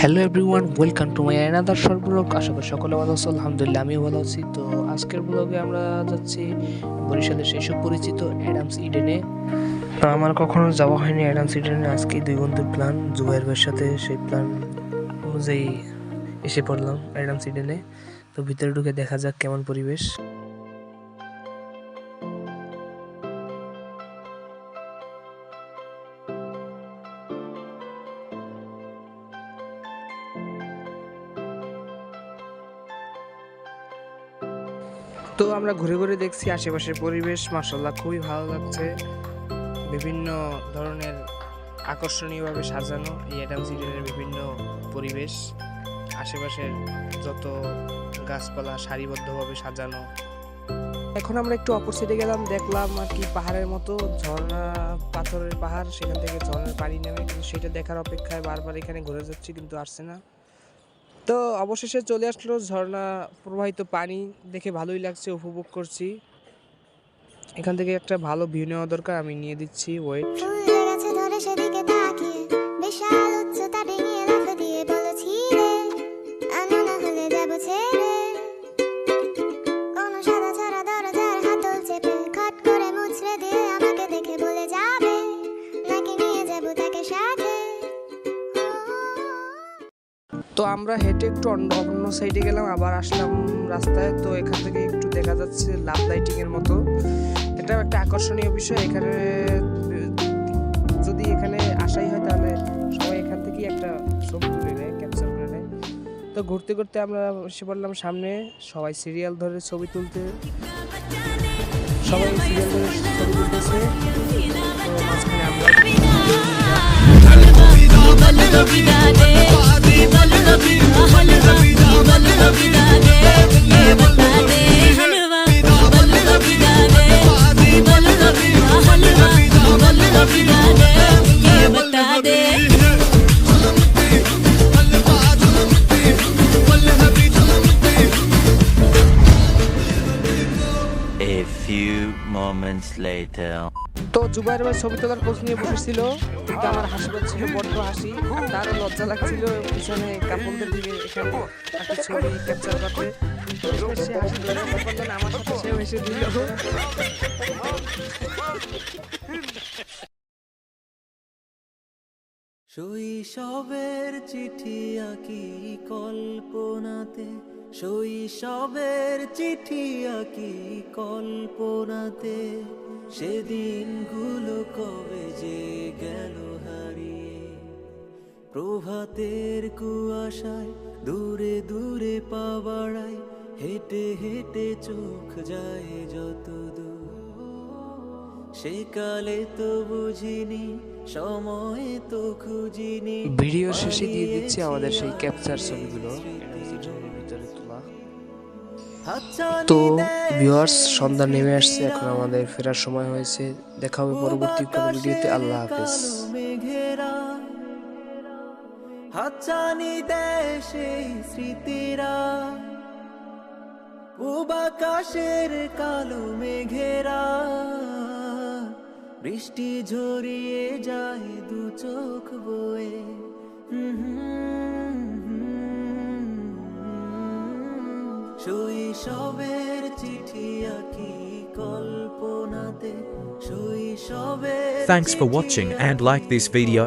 Hello everyone, welcome to my another short blog. আশা করি সকলে ভালো আছো। আলহামদুলিল্লাহ আমিও ভালো আছি। তো আজকের ব্লগে আমরা যাচ্ছি বরিশালের সেই সব পরিচিত অ্যাডামস ইডেনে। আমার কখনো যাওয়া হয়নি অ্যাডামস ইডেনে। আজকে দুই বন্ধুর প্ল্যান, জুবাইর ভাইয়ের সাথে সেই প্ল্যান অনুযায়ী এসে পড়লাম অ্যাডামস ইডেনে। তো ভিতরে ঢুকে দেখা যাক কেমন পরিবেশ। তো আমরা ঘুরে ঘুরে দেখছি আশেপাশের পরিবেশ, মাশাআল্লাহ খুবই ভালো লাগছে। বিভিন্ন ধরনের আকর্ষণীয়ভাবে সাজানো এই অ্যাডামস ইডেনের বিভিন্ন পরিবেশ, আশেপাশের যত গাছপালা সারিবদ্ধভাবে সাজানো। এখন আমরা একটু অপর সাইডে গেলাম, দেখলাম আর কি পাহাড়ের মতো ঝর্ণা, পাথরের পাহাড়, সেখান থেকে ঝর্ণার পানি নেমে, কিন্তু সেটা দেখার অপেক্ষায় বারবার এখানে ঘুরে যাচ্ছি কিন্তু আসছে না। তো অবশেষে চলে আসলো ঝর্ণা প্রবাহিত পানি, দেখে ভালোই লাগছে, উপভোগ করছি। এখান থেকে একটা ভালো ভিউ নেওয়া দরকার, আমি নিয়ে দিচ্ছি, ওয়েট। তো আমরা হেঁটে একটু অন্য সাইডে গেলাম, আবার আসলাম রাস্তায়। তো এখান থেকে একটু দেখা যাচ্ছে লাভ লাইটিং এর মতো, এটাও একটা আকর্ষণীয় বিষয়। এখানে যদি এখানে আসাই হয় তাহলে সবাই এখান থেকেই একটা ছবি তুলে নেয়, ক্যাপচার করে নেয়। তো ঘুরতে ঘুরতে আমরা এসে পড়লাম সামনে, সবাই সিরিয়াল ধরে ছবি তুলতেছে। তো মাঝখানে আমরা A few moments later. তো জুবাইর ভাই ছবি তোলার পোজ নিয়ে বসেছিল, কিন্তু আমার হাসি পাচ্ছিল, বড্ড হাসি। তারও লজ্জা লাগছিল পিছনে কাপড়দের দিকে এখানে একটা ছবি ক্যাপচার করতে। সে হাসি ধরে পারলো না, আমার সাথে সেও হেসে দিল। শৈশবের চিঠি আঁকি কল্পনাতে, শৈশবের চিঠি আঁকি কল্পনাতে, সেদিনগুলো কবে যে গেল হারিয়ে। প্রভাতের কুয়াশায় দূরে দূরে পা বাড়ায়, হেঁটে হেঁটে চোখ যায় যত দূর। সেকালে তো বুঝিনি, সময় তো খুঁজিনি। ভিডিও শেষে দিয়ে দিচ্ছি আমাদের সেই ক্যাপচার ছবিগুলো ভিতরে তোলা। তো ভিউয়ার্স, সন্ধ্যা নেমে আসছে, এখন আমাদের ফেরার সময় হয়েছে। দেখা হবে পরবর্তী কোনো ভিডিওতে। আল্লাহ হাফেজ। হাতছানি দেয় সেই স্মৃতিরা, পূবাকাশের কালো মেঘেরা, বৃষ্টি ঝরিয়ে যায় দু চোখ বয়ে। শৈশবের চিঠি আঁকি কল্পনাতে, শৈশবের। Thanks for watching and like this video.